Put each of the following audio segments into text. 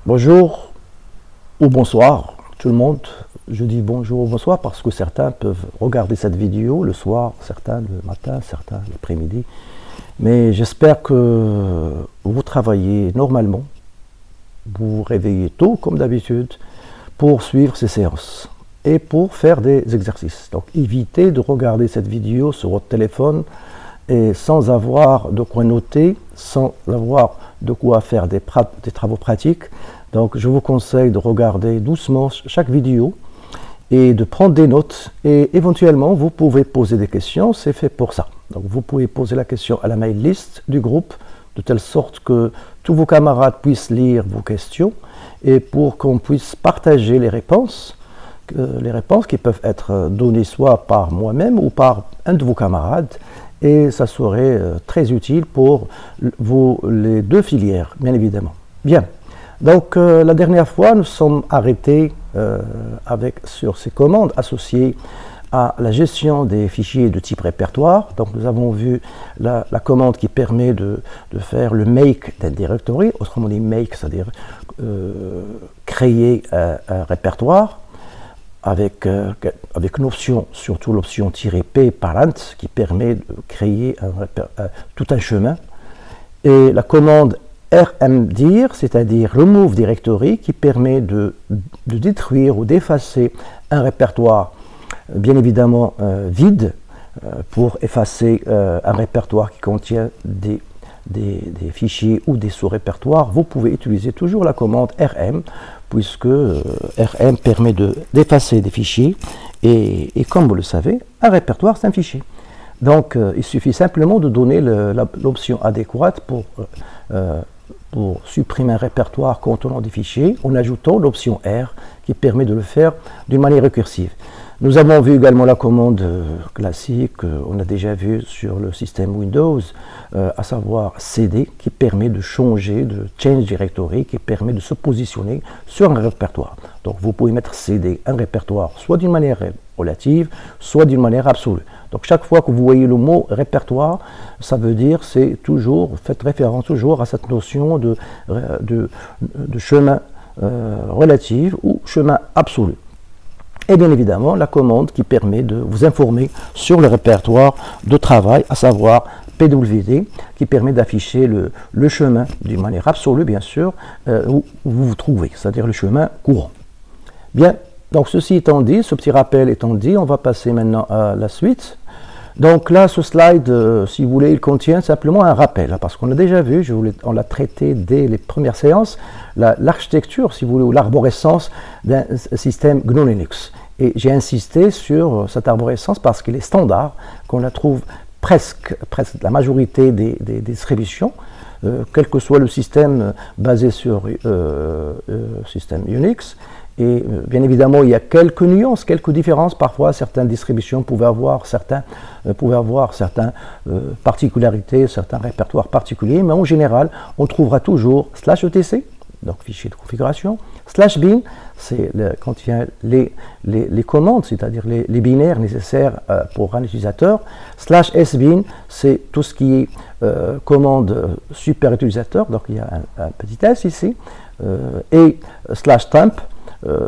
Bonjour ou bonsoir tout le monde. Je dis bonjour ou bonsoir parce que certains peuvent regarder cette vidéo le soir, certains le matin, certains l'après-midi. Mais j'espère que vous travaillez normalement, vous vous réveillez tôt comme d'habitude pour suivre ces séances et pour faire des exercices. Donc évitez de regarder cette vidéo sur votre téléphone et sans avoir de quoi noter, sans avoir de quoi faire des travaux pratiques. Donc je vous conseille de regarder doucement chaque vidéo et de prendre des notes, et éventuellement vous pouvez poser des questions, c'est fait pour ça. Donc vous pouvez poser la question à la mail list du groupe de telle sorte que tous vos camarades puissent lire vos questions et pour qu'on puisse partager les réponses qui peuvent être données soit par moi-même ou par un de vos camarades, et ça serait très utile pour les deux filières, bien évidemment. Bien, donc la dernière fois, nous sommes arrêtés sur ces commandes associées à la gestion des fichiers de type répertoire. Donc nous avons vu la commande qui permet de faire le make d'un directory, autrement dit make, c'est-à-dire créer un répertoire, avec une option, surtout l'option "-p parent", qui permet de créer tout un chemin, et la commande rmdir, c'est-à-dire remove directory, qui permet de détruire ou d'effacer un répertoire, bien évidemment vide, pour effacer un répertoire qui contient des fichiers ou des sous-répertoires. Vous pouvez utiliser toujours la commande rm, puisque rm permet d'effacer des fichiers, et comme vous le savez, un répertoire c'est un fichier. Donc il suffit simplement de donner l'option adéquate pour supprimer un répertoire contenant des fichiers en ajoutant l'option R qui permet de le faire d'une manière récursive. Nous avons vu également la commande classique, on a déjà vu sur le système Windows, à savoir cd, qui permet de changer, de change directory, qui permet de se positionner sur un répertoire. Donc vous pouvez mettre cd, un répertoire, soit d'une manière relative, soit d'une manière absolue. Donc chaque fois que vous voyez le mot répertoire, ça veut dire, faites référence toujours à cette notion de chemin relatif ou chemin absolu. Et bien évidemment, la commande qui permet de vous informer sur le répertoire de travail, à savoir pwd, qui permet d'afficher le chemin d'une manière absolue, bien sûr, où vous vous trouvez, c'est-à-dire le chemin courant. Bien, donc ceci étant dit, ce petit rappel étant dit, on va passer maintenant à la suite. Donc là, ce slide, si vous voulez, il contient simplement un rappel, parce qu'on a déjà vu, on l'a traité dès les premières séances, l'architecture, si vous voulez, ou l'arborescence d'un système GNU Linux. Et j'ai insisté sur cette arborescence parce qu'il est standard, qu'on la trouve presque la majorité des distributions, quel que soit le système basé sur système Unix. Et bien évidemment, il y a quelques nuances, quelques différences. Parfois, certaines distributions pouvaient avoir certaines particularités, certains répertoires particuliers, mais en général, on trouvera toujours /etc, donc fichier de configuration, /bin, contient les commandes, c'est-à-dire les binaires nécessaires pour un utilisateur, /sbin, c'est tout ce qui est commande super utilisateur, donc il y a un petit s ici, et /temp,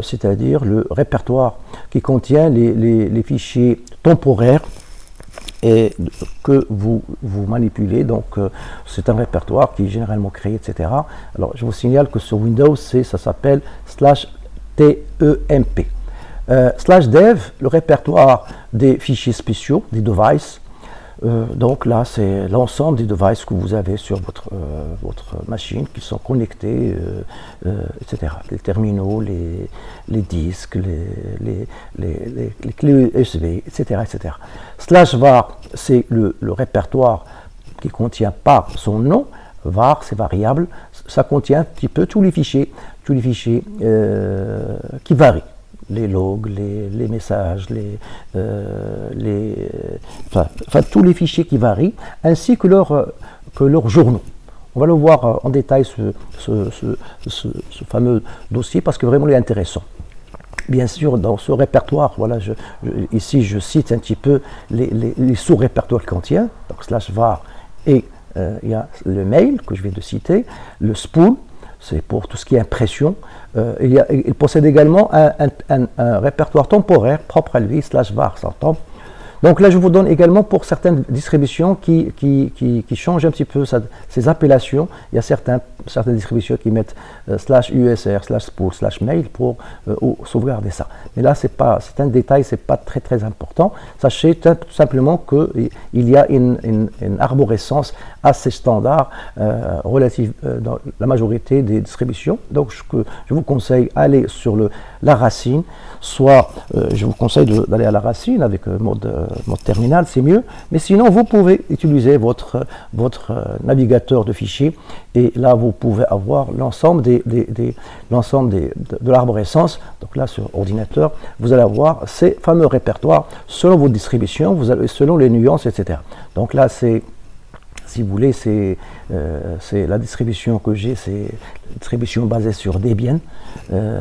c'est-à-dire le répertoire qui contient les fichiers temporaires et que vous manipulez. Donc c'est un répertoire qui est généralement créé, etc. Alors je vous signale que sur Windows, ça s'appelle /temp. /dev, le répertoire des fichiers spéciaux, des devices. Donc là, c'est l'ensemble des devices que vous avez sur votre machine qui sont connectés, etc. Les terminaux, les disques, les clés USB, etc. etc. /var, c'est le répertoire qui contient pas son nom. Var, c'est variable. Ça contient un petit peu tous les fichiers qui varient. Les logs, les messages, enfin tous les fichiers qui varient, ainsi que leurs journaux. On va le voir en détail, ce fameux dossier, parce que vraiment il est intéressant. Bien sûr, dans ce répertoire, voilà, ici je cite un petit peu les sous-répertoires qu'il contient, donc /var, et il y a le mail que je viens de citer, le spool, c'est pour tout ce qui est impression. Il possède également un répertoire temporaire propre à lui, /var, s'entend. Donc là, je vous donne également pour certaines distributions qui changent un petit peu ces appellations. Il y a certaines distributions qui mettent /usr, /spool, /mail pour sauvegarder ça. Mais là, c'est un détail, c'est pas très très important. Sachez tout simplement qu'il y a une arborescence assez standard relative dans la majorité des distributions. Donc, je vous conseille d'aller sur la racine, soit je vous conseille d'aller à la racine avec mode terminal, c'est mieux, mais sinon vous pouvez utiliser votre navigateur de fichiers et là vous pouvez avoir l'ensemble de l'arborescence. Donc là sur ordinateur, vous allez avoir ces fameux répertoires selon vos distributions, selon les nuances, etc. Donc là c'est, si vous voulez, c'est la distribution que j'ai, c'est la distribution basée sur Debian.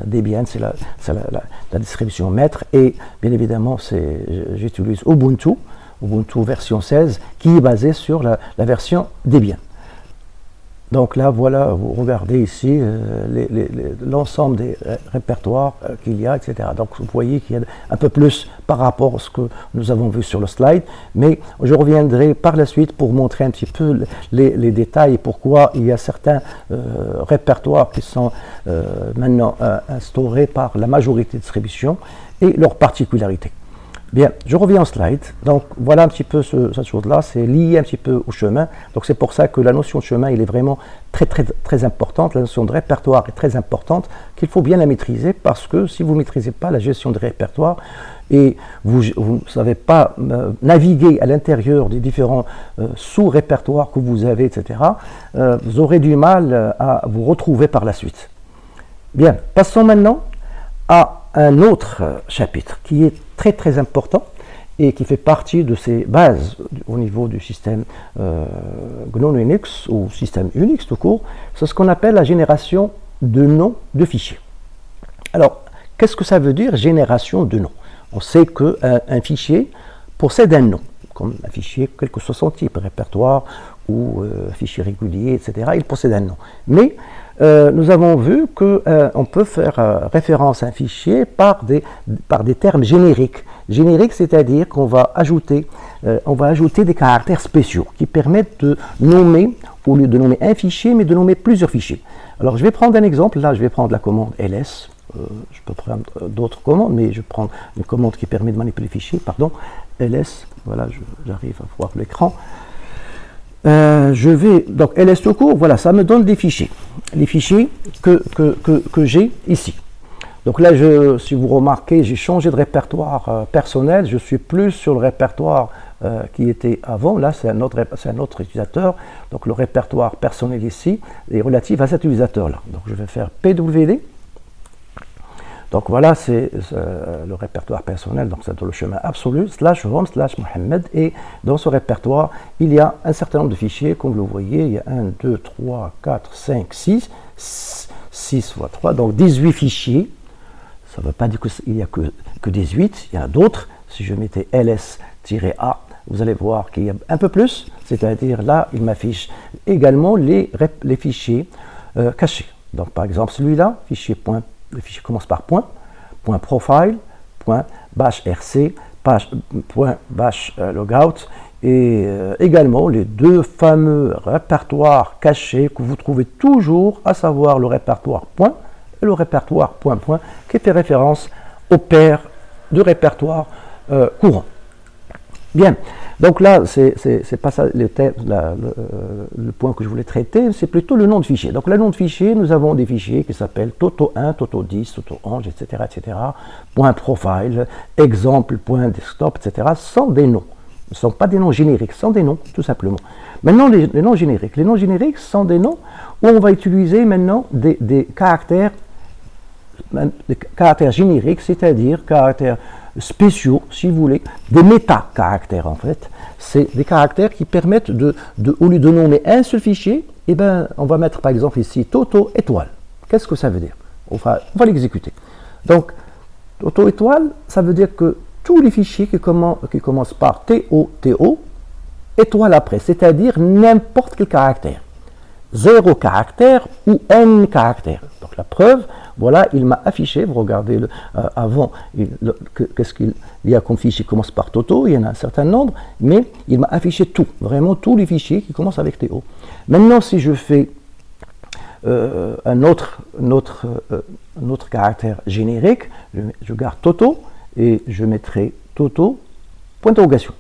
Debian, c'est la distribution maître. Et bien évidemment, j'utilise Ubuntu version 16, qui est basée sur la version Debian. Donc là, voilà, vous regardez ici l'ensemble des répertoires qu'il y a, etc. Donc vous voyez qu'il y a un peu plus par rapport à ce que nous avons vu sur le slide, mais je reviendrai par la suite pour montrer un petit peu les détails et pourquoi il y a certains répertoires qui sont maintenant instaurés par la majorité de distributions et leurs particularités. Bien, je reviens au slide. Donc, voilà un petit peu cette chose-là. C'est lié un petit peu au chemin. Donc, c'est pour ça que la notion de chemin, il est vraiment très, très, très importante. La notion de répertoire est très importante, qu'il faut bien la maîtriser parce que si vous ne maîtrisez pas la gestion des répertoires et vous ne savez pas naviguer à l'intérieur des différents sous-répertoires que vous avez, etc., vous aurez du mal à vous retrouver par la suite. Bien, passons maintenant à un autre chapitre qui est très très important et qui fait partie de ces bases au niveau du système GNU Linux ou système Unix tout court, c'est ce qu'on appelle la génération de noms de fichiers. Alors, qu'est-ce que ça veut dire génération de noms? On sait qu'un fichier possède un nom, comme un fichier, quel que soit son type, répertoire ou fichier régulier, etc., il possède un nom. Mais nous avons vu qu'on peut faire référence à un fichier par des termes génériques. Générique, c'est-à-dire qu'on va ajouter des caractères spéciaux qui permettent de nommer, au lieu de nommer un fichier, mais de nommer plusieurs fichiers. Alors, je vais prendre un exemple. Là, je vais prendre la commande ls. Je peux prendre d'autres commandes, mais je prends une commande qui permet de manipuler les fichiers. Pardon, ls. Voilà, j'arrive à voir l'écran. Donc ls tout court, voilà, ça me donne des fichiers, les fichiers que j'ai ici. Donc là, si vous remarquez, j'ai changé de répertoire personnel, je suis plus sur le répertoire qui était avant. Là, c'est un autre utilisateur. Donc le répertoire personnel ici est relatif à cet utilisateur-là. Donc je vais faire pwd. Donc voilà, c'est le répertoire personnel, donc c'est le chemin absolu, /home /Mohammed, et dans ce répertoire, il y a un certain nombre de fichiers, comme vous le voyez, il y a 1, 2, 3, 4, 5, 6, 6 fois 3, donc 18 fichiers. Ça ne veut pas dire qu'il n'y a que 18, il y en a d'autres. Si je mettais ls-a, vous allez voir qu'il y a un peu plus, c'est-à-dire là, il m'affiche également les fichiers cachés. Donc par exemple, celui-là, le fichier commence par .profile, .bashrc, .bash-logout, et également les deux fameux répertoires cachés que vous trouvez toujours, à savoir le répertoire ., et le répertoire ., qui fait référence au pair de répertoire courant. Bien, donc là, c'est pas ça le point que je voulais traiter, c'est plutôt le nom de fichier. Donc, le nom de fichier, nous avons des fichiers qui s'appellent Toto1, Toto10, Toto11, etc., etc., .profile, exemple, .desktop, etc., sont des noms. Ce ne sont pas des noms génériques, ce sont des noms, tout simplement. Maintenant, les noms génériques. Les noms génériques sont des noms où on va utiliser maintenant des caractères génériques, c'est-à-dire caractères spéciaux, si vous voulez, des méta-caractères en fait. C'est des caractères qui permettent au lieu de nommer un seul fichier, eh ben, on va mettre par exemple ici Toto étoile. Qu'est-ce que ça veut dire? On va l'exécuter. Donc, Toto étoile, ça veut dire que tous les fichiers qui commencent par TO, étoile après, c'est-à-dire n'importe quel caractère. 0 caractère ou n caractères. Donc la preuve, voilà, il m'a affiché, vous regardez avant, qu'est-ce qu'il y a comme fichier qui commence par Toto, il y en a un certain nombre, mais il m'a affiché tout, vraiment tous les fichiers qui commencent avec TO. Maintenant, si je fais un autre caractère générique, je garde Toto et je mettrai Toto, point d'interrogation.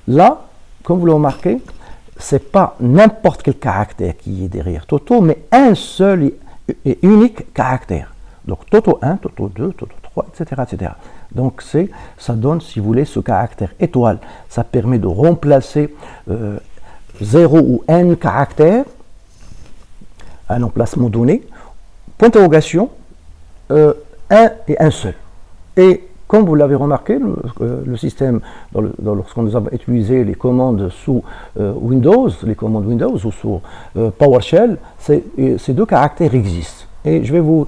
Là, comme vous le remarquez, ce n'est pas n'importe quel caractère qui est derrière Toto, mais un seul et unique caractère. Donc Toto 1, Toto 2, Toto 3, etc. etc. Donc ça donne, si vous voulez, ce caractère étoile. Ça permet de remplacer 0 ou n caractères à un emplacement donné. Point d'interrogation, un et un seul. Et comme vous l'avez remarqué, le système, lorsque nous avons utilisé les commandes sous Windows, les commandes Windows ou sous PowerShell, ces deux caractères existent. Et je vais vous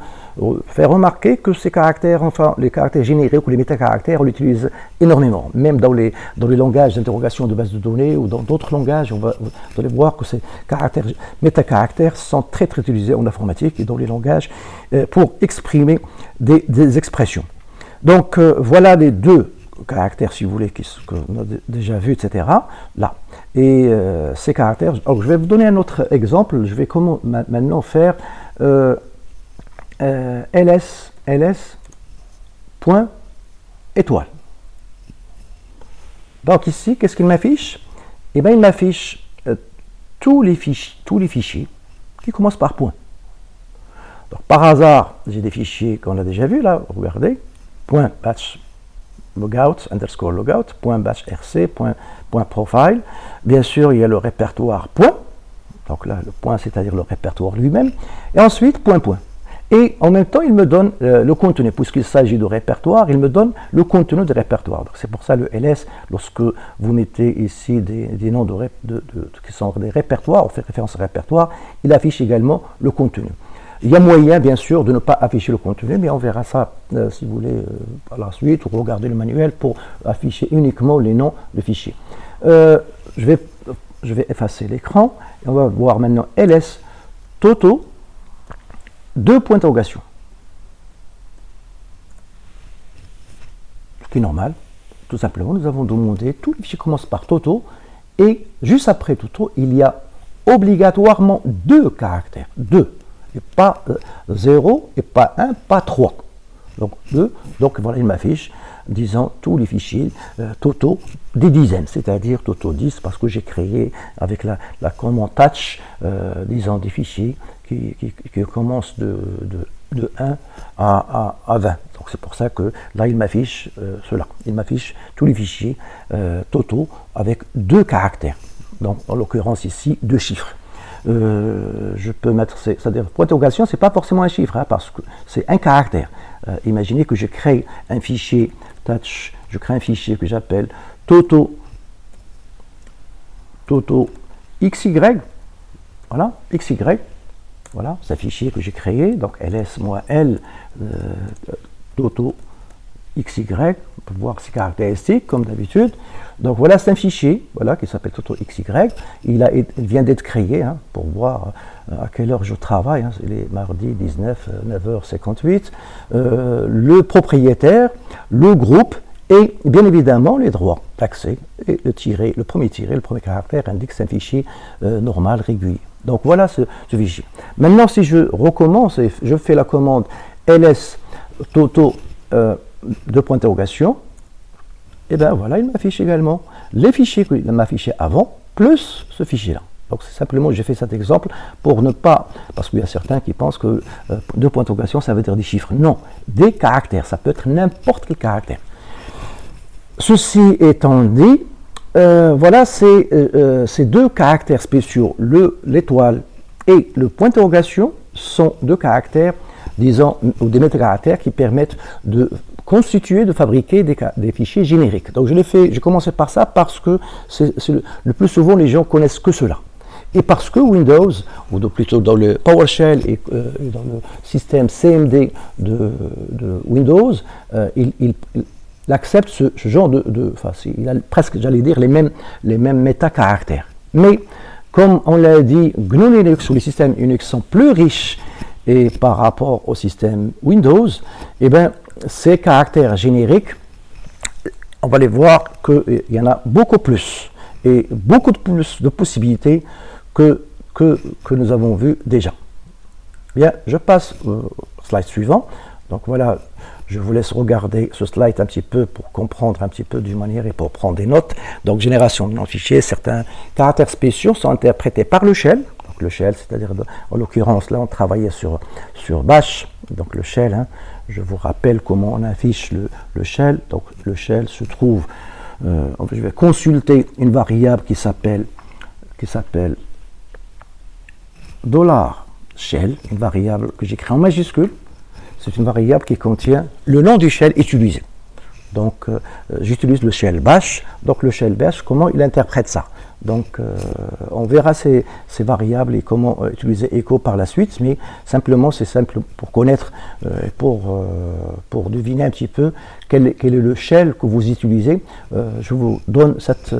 faire remarquer que ces caractères, enfin les caractères génériques ou les métacaractères, on l'utilise énormément. Même dans les langages d'interrogation de base de données ou dans d'autres langages, vous allez voir que ces métacaractères sont très très utilisés en informatique et dans les langages pour exprimer des expressions. Donc voilà les deux caractères, si vous voulez, qu'on a déjà vus, etc. Là. Et ces caractères, alors je vais vous donner un autre exemple. Je vais maintenant faire ls point étoile. Donc ici, qu'est-ce qu'il m'affiche? Eh bien, il m'affiche tous les fichiers qui commencent par point. Donc, par hasard, j'ai des fichiers qu'on a déjà vus là, regardez. Point batch logout, underscore logout, point batch rc, point profile. Bien sûr, il y a le répertoire point. Donc là, le point, c'est-à-dire le répertoire lui-même. Et ensuite, point. Et en même temps, il me donne le contenu. Puisqu'il s'agit de répertoire, il me donne le contenu du répertoire. Donc c'est pour ça le ls, lorsque vous mettez ici des noms qui sont des répertoires, on fait référence au répertoire, il affiche également le contenu. Il y a moyen, bien sûr, de ne pas afficher le contenu, mais on verra ça, si vous voulez, par la suite, ou regarder le manuel pour afficher uniquement les noms de fichiers. Je vais effacer l'écran, et on va voir maintenant ls Toto, deux points d'interrogation. Ce qui est normal. Tout simplement, nous avons demandé, tous les fichiers commencent par Toto, et juste après Toto, il y a obligatoirement deux caractères, deux. Et pas 0, et pas 1, pas 3. Donc 2, donc voilà, il m'affiche, disant tous les fichiers Toto des dizaines, c'est-à-dire Toto 10, parce que j'ai créé avec la commande touch, disons des fichiers qui commencent de 1 à 20. Donc c'est pour ça que là, il m'affiche cela. Il m'affiche tous les fichiers Toto avec deux caractères. Donc en l'occurrence ici, deux chiffres. Je peux mettre, c'est-à-dire point d'interrogation, c'est pas forcément un chiffre, hein, parce que c'est un caractère. Imaginez que je crée un fichier touch, je crée un fichier que j'appelle Toto XY, voilà, XY, voilà, c'est un fichier que j'ai créé, donc ls-l Toto XY, pour voir ses caractéristiques, comme d'habitude. Donc voilà, c'est un fichier, voilà, qui s'appelle Toto XY. Il vient d'être créé, hein, pour voir à quelle heure je travaille. Hein, c'est les mardis 19, 9h58. Le propriétaire, le groupe et bien évidemment les droits d'accès. Et le premier caractère indique que c'est un fichier normal, régulier. Donc voilà ce fichier. Maintenant, si je recommence et je fais la commande ls Toto deux points d'interrogation, et bien voilà, il m'affiche également les fichiers qu'il m'affichait avant, plus ce fichier-là. Donc c'est simplement, j'ai fait cet exemple pour ne pas, parce qu'il y a certains qui pensent que deux points d'interrogation, ça veut dire des chiffres. Non, des caractères, ça peut être n'importe quel caractère. Ceci étant dit, voilà, ces deux caractères spéciaux, l'étoile et le point d'interrogation, sont deux caractères, disons, ou des métacaractères qui permettent de constituer, de fabriquer des fichiers génériques. Donc j'ai commencé par ça parce que le plus souvent les gens connaissent que cela. Et parce que Windows, ou plutôt dans le PowerShell et dans le système CMD de Windows, il accepte ce genre enfin, il a presque, j'allais dire, les mêmes métacaractères. Mais comme on l'a dit, GNU Linux ou les systèmes Unix sont plus riches et par rapport au système Windows, eh bien, ces caractères génériques, on va les voir qu'il y en a beaucoup plus et beaucoup plus de possibilités que nous avons vu déjà. Bien, je passe au slide suivant. Donc voilà, je vous laisse regarder ce slide un petit peu pour comprendre un petit peu d'une manière et pour prendre des notes. Donc, génération de fichiers, certains caractères spéciaux sont interprétés par le shell. Donc, le shell, c'est-à-dire, en l'occurrence, là, on travaillait sur Bash. Donc, le shell, hein, je vous rappelle comment on affiche le shell. Donc, le shell se trouve, je vais consulter une variable qui s'appelle $shell, une variable que j'écris en majuscule. C'est une variable qui contient le nom du shell utilisé. Donc, j'utilise le shell bash. Donc, le shell bash, comment il interprète ça? Donc, on verra ces variables et comment utiliser echo par la suite, mais simplement, c'est simple pour connaître, pour deviner un petit peu quel est le shell que vous utilisez. Je vous donne cette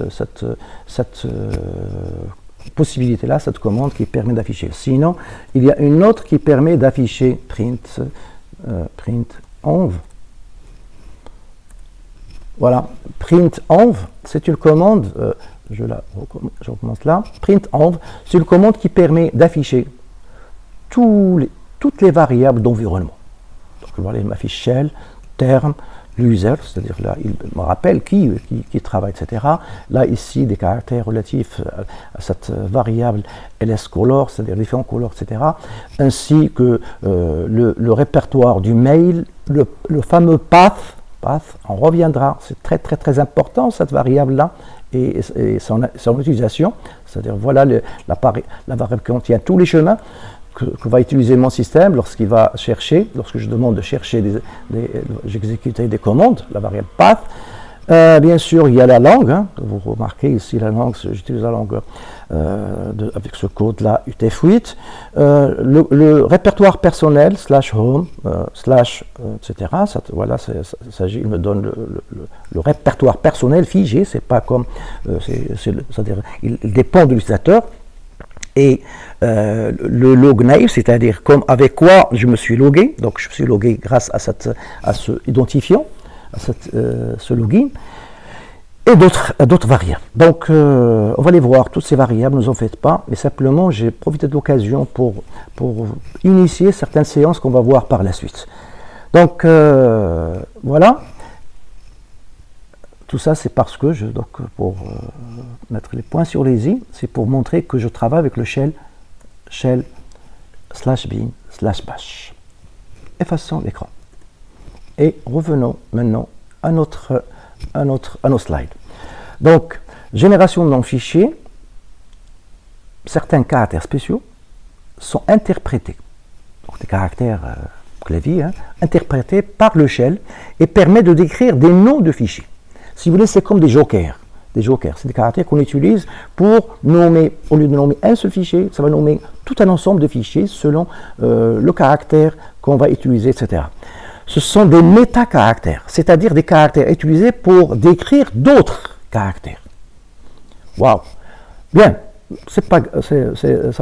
possibilité-là, cette commande qui permet d'afficher. Sinon, il y a une autre qui permet d'afficher print env. Voilà, print env, c'est une commande, je recommence là, print env, c'est une commande qui permet d'afficher toutes les variables d'environnement. Donc voilà, il m'affiche shell, terme, l'user, c'est-à-dire là, il me rappelle qui travaille, etc. Là, ici, des caractères relatifs à cette variable lscolor, c'est-à-dire différents colors, etc. Ainsi que le répertoire du mail, le fameux path, on reviendra, c'est très, très, très important, cette variable-là, et son utilisation, c'est-à-dire voilà la variable qui contient tous les chemins que va utiliser mon système lorsqu'il va chercher, lorsque je demande de chercher, j'exécuter des commandes, la variable path. Bien sûr, il y a la langue, hein, vous remarquez ici la langue, j'utilise la langue avec ce code-là, UTF-8. Le répertoire personnel, /home, etc. Voilà, il me donne le répertoire personnel figé, c'est pas comme, c'est-à-dire, il dépend de l'utilisateur. Et le log name, c'est-à-dire avec quoi je me suis logué, donc je me suis logué grâce à ce identifiant, à ce login, et d'autres variables. Donc on va les voir, toutes ces variables, ne vous en faites pas, mais simplement j'ai profité de l'occasion pour initier certaines séances qu'on va voir par la suite. Donc voilà. Tout ça, c'est parce que, pour mettre les points sur les i, c'est pour montrer que je travaille avec le shell /bin/bash. Effaçons l'écran. Et revenons maintenant à nos slides. Donc, génération de noms fichiers, certains caractères spéciaux sont interprétés. Donc, des caractères clavier, hein, interprétés par le shell et permet de décrire des noms de fichiers. Si vous voulez, c'est comme des jokers. Des jokers, c'est des caractères qu'on utilise pour nommer, au lieu de nommer un seul fichier, ça va nommer tout un ensemble de fichiers selon le caractère qu'on va utiliser, etc. Ce sont des métacaractères, c'est-à-dire des caractères utilisés pour décrire d'autres caractères. Waouh! Bien, ça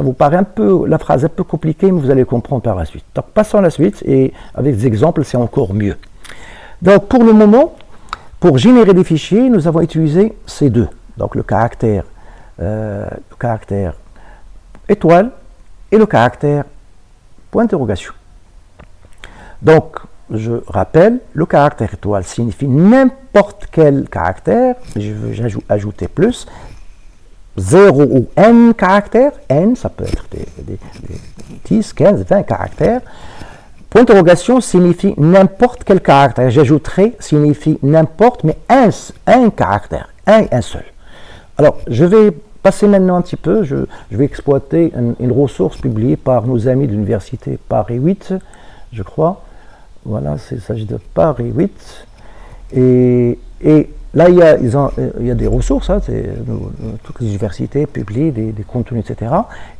vous paraît la phrase un peu compliquée, mais vous allez comprendre par la suite. Donc, passons à la suite, et avec des exemples, c'est encore mieux. Donc, pour le moment, pour générer des fichiers, nous avons utilisé ces deux. Donc, le caractère étoile et le caractère point d'interrogation. Donc, je rappelle, le caractère étoile signifie n'importe quel caractère, je veux ajouter plus, 0 ou n caractères, n ça peut être des 10, 15, 20 caractères. Point d'interrogation signifie n'importe quel caractère, j'ajouterai signifie n'importe, mais un caractère, un seul. Alors, je vais passer maintenant un petit peu, je vais exploiter une ressource publiée par nos amis de l'université Paris 8, je crois. Voilà, il s'agit de Paris 8. Et là, il y a des ressources, hein, toutes les universités publient des contenus, etc.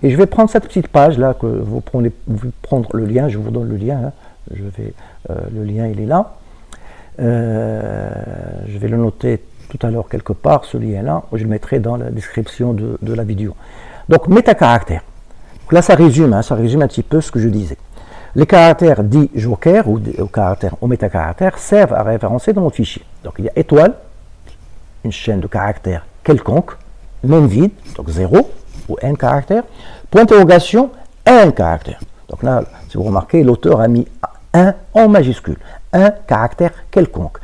Et je vais prendre cette petite page-là, que vous prendre le lien, je vous donne le lien. Hein, le lien, il est là. Je vais le noter tout à l'heure quelque part, ce lien-là, je le mettrai dans la description de la vidéo. Donc, métacaractères. Là, ça résume un petit peu ce que je disais. Les caractères dits jokers ou caractères ou métacaractères servent à référencer dans notre fichier. Donc, il y a étoile, une chaîne de caractères quelconque, même vide, donc 0 ou n caractères. Point d'interrogation, un caractère. Donc là, si vous remarquez, l'auteur a mis 1 en majuscule, un caractère quelconque.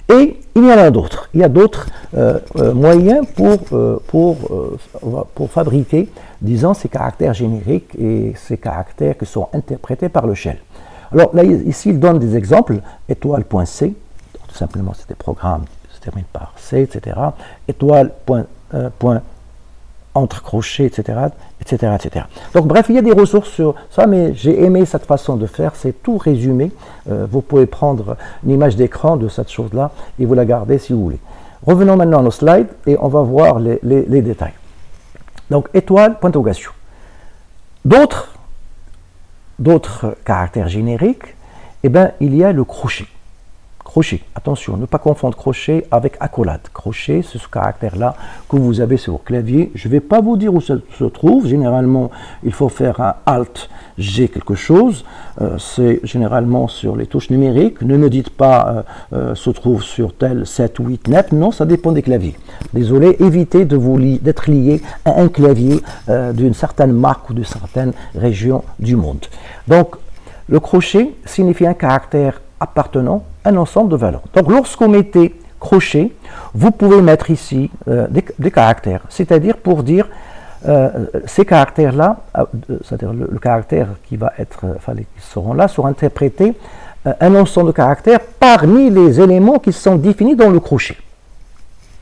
Et il y en a d'autres. Il y a d'autres moyens pour fabriquer, disons, ces caractères génériques et ces caractères qui sont interprétés par le shell. Alors là, ici, il donne des exemples. Étoile.c, tout simplement, c'est des programmes qui se terminent par C, etc. Étoile. Entre crochets, etc., etc., etc. Donc, bref, il y a des ressources sur ça, mais j'ai aimé cette façon de faire, c'est tout résumé. Vous pouvez prendre une image d'écran de cette chose-là et vous la gardez si vous voulez. Revenons maintenant au slide et on va voir les détails. Donc, étoile, point d'interrogation. D'autres caractères génériques, eh bien, il y a le crochet. Crochet, attention, ne pas confondre crochet avec accolade. Crochet, c'est ce caractère-là que vous avez sur votre clavier. Je ne vais pas vous dire où ça se trouve. Généralement, il faut faire un Alt, G quelque chose. C'est généralement sur les touches numériques. Ne me dites pas se trouve sur tel 7, 8, 9. Non, ça dépend des claviers. Désolé, évitez d'être lié à un clavier d'une certaine marque ou d'une certaine région du monde. Donc, le crochet signifie un caractère appartenant à un ensemble de valeurs. Donc, lorsqu'on mettez crochet, vous pouvez mettre ici des caractères, c'est-à-dire pour dire ces caractères-là, c'est-à-dire le caractère qui va être, qui seront là, seront interprétés un ensemble de caractères parmi les éléments qui sont définis dans le crochet.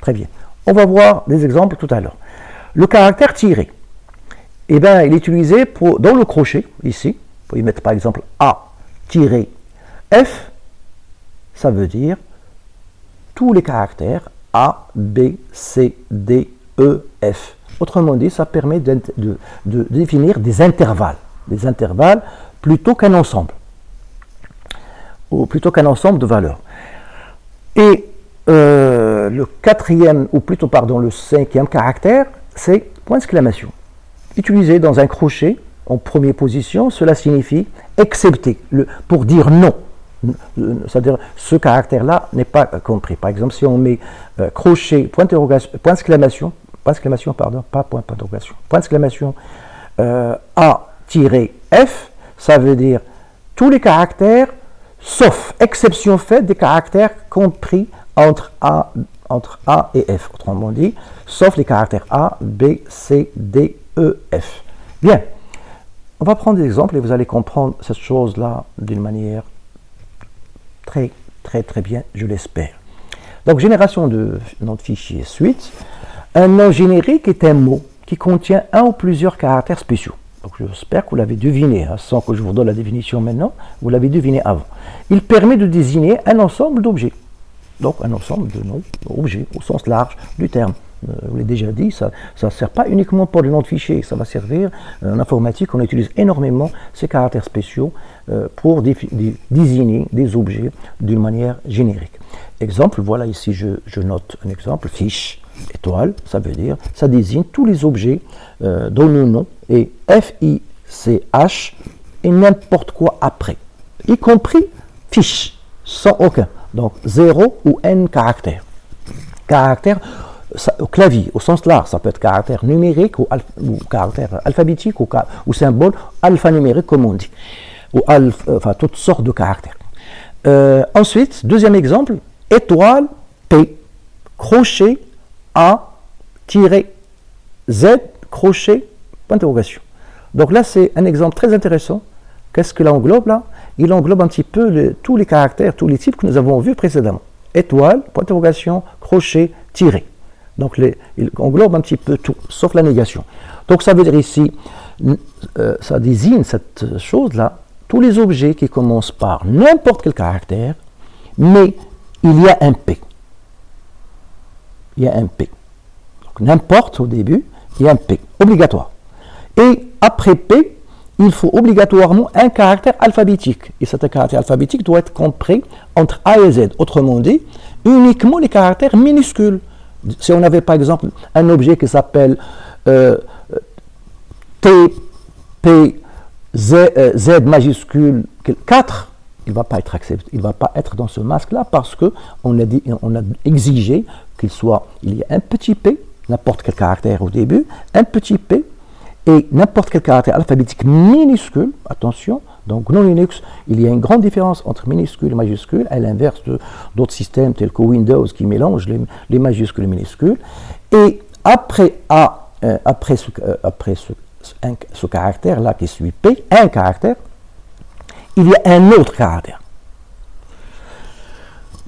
Très bien. On va voir des exemples tout à l'heure. Le caractère tiré, eh bien, il est utilisé dans le crochet, ici. Vous pouvez mettre par exemple A-F, ça veut dire tous les caractères A, B, C, D, E, F. Autrement dit, ça permet de définir des intervalles plutôt qu'un ensemble, ou plutôt qu'un ensemble de valeurs. Et le cinquième caractère, c'est point d'exclamation. Utilisé dans un crochet, en première position, cela signifie excepté, pour dire non. C'est-à-dire, ce caractère-là n'est pas compris. Par exemple, si on met crochet, point d'exclamation, A-F, ça veut dire tous les caractères, sauf exception faite des caractères compris entre A et F. Autrement dit, sauf les caractères A, B, C, D, E, F. Bien. On va prendre des exemples et vous allez comprendre cette chose-là d'une manière très, très, très bien, je l'espère. Donc, génération de notre fichier suite. Un nom générique est un mot qui contient un ou plusieurs caractères spéciaux. Donc, j'espère que vous l'avez deviné, sans que je vous donne la définition maintenant, vous l'avez deviné avant. Il permet de désigner un ensemble d'objets. Donc, un ensemble de noms, objets, au sens large du terme. Je vous l'ai déjà dit, ça ne sert pas uniquement pour le nom de fichier, ça va servir en informatique, on utilise énormément ces caractères spéciaux pour désigner des objets d'une manière générique. Exemple, voilà ici je note un exemple, fiche, étoile, ça veut dire, ça désigne tous les objets dont le nom est F-I-C-H et n'importe quoi après, y compris fiche, sans aucun, donc 0 ou n caractères. Caractères au clavier, au sens large, ça peut être caractère numérique ou caractère alphabétique ou symbole alphanumérique comme on dit, ou toutes sortes de caractères. Ensuite, deuxième exemple, étoile, P, crochet, A, tiré, Z, crochet, point d'interrogation. Donc là, c'est un exemple très intéressant. Qu'est-ce qu'il englobe là? Il englobe un petit peu tous les caractères, tous les types que nous avons vus précédemment. Étoile, point d'interrogation, crochet, tiré. Donc, il englobe un petit peu tout, sauf la négation. Donc, ça veut dire ici, ça désigne cette chose-là, tous les objets qui commencent par n'importe quel caractère, mais il y a un P. Il y a un P. Donc, n'importe au début, il y a un P, obligatoire. Et après P, il faut obligatoirement un caractère alphabétique. Et cet caractère alphabétique doit être compris entre A et Z. Autrement dit, uniquement les caractères minuscules. Si on avait par exemple un objet qui s'appelle T, P, Z majuscule 4, il ne va pas être accepté, il ne va pas être dans ce masque-là parce qu'on a exigé il y a un petit p, n'importe quel caractère au début, un petit p et n'importe quel caractère alphabétique minuscule, attention, donc GNU Linux, il y a une grande différence entre minuscule et majuscule, à l'inverse d'autres systèmes tels que Windows qui mélangent les majuscules et les minuscules, et après ce caractère-là qui suit P, un caractère, il y a un autre caractère.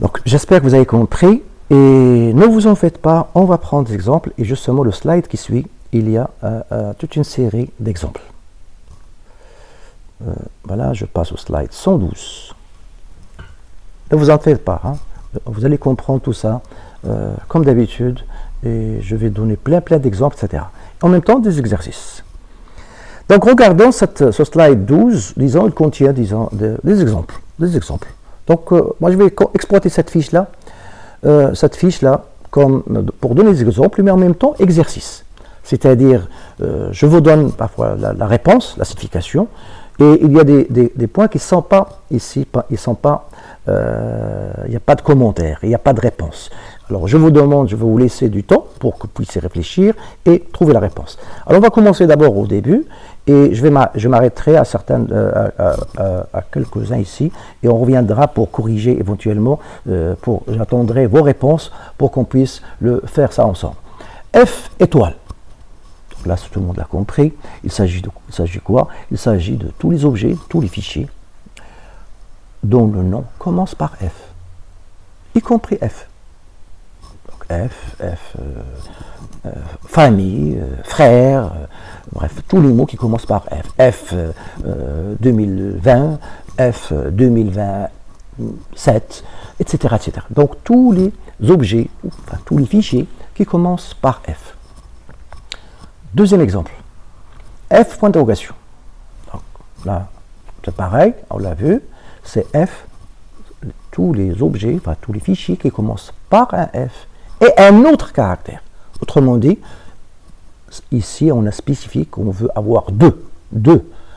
Donc j'espère que vous avez compris, et ne vous en faites pas, on va prendre des exemples, et justement le slide qui suit, il y a toute une série d'exemples. Voilà, je passe au slide 112. Ne vous en faites pas, hein. Vous allez comprendre tout ça, comme d'habitude, et je vais donner plein d'exemples, etc. En même temps, des exercices. Donc, regardons ce slide 12, disons, il contient des exemples. Donc, moi, je vais exploiter cette fiche-là, comme pour donner des exemples, mais en même temps, exercice. C'est-à-dire, je vous donne parfois la réponse, la signification, et il y a des points qui ne sont pas ici, il n'y a pas de commentaire, il n'y a pas de réponse. Alors je vous demande, je vais vous laisser du temps pour que vous puissiez réfléchir et trouver la réponse. Alors on va commencer d'abord au début, et je m'arrêterai à quelques-uns ici, et on reviendra pour corriger éventuellement, j'attendrai vos réponses pour qu'on puisse faire ça ensemble. F étoile. Là, tout le monde l'a compris. Il s'agit quoi? Il s'agit de tous les objets, tous les fichiers dont le nom commence par F, y compris F. Donc F, famille, frère, bref, tous les mots qui commencent par F. F 2020, F 2027, etc., etc. Donc tous les objets, enfin tous les fichiers qui commencent par F. Deuxième exemple, F point d'interrogation. Là, c'est pareil, on l'a vu, c'est F, tous les objets, enfin tous les fichiers qui commencent par un F et un autre caractère. Autrement dit, ici on a spécifié qu'on veut avoir deux.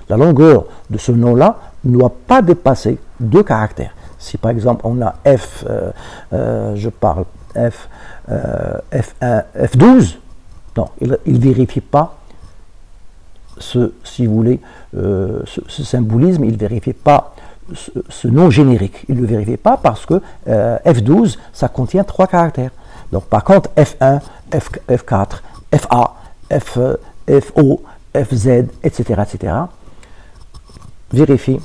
La longueur de ce nom-là ne doit pas dépasser 2 caractères. Si par exemple on a F, je parle F, F1, F12, non, il ne vérifie pas si vous voulez, ce symbolisme, il ne vérifie pas ce nom générique. Il ne le vérifie pas parce que F12, ça contient 3 caractères. Donc par contre, F1, F4, FA, FO, FZ, etc., vérifie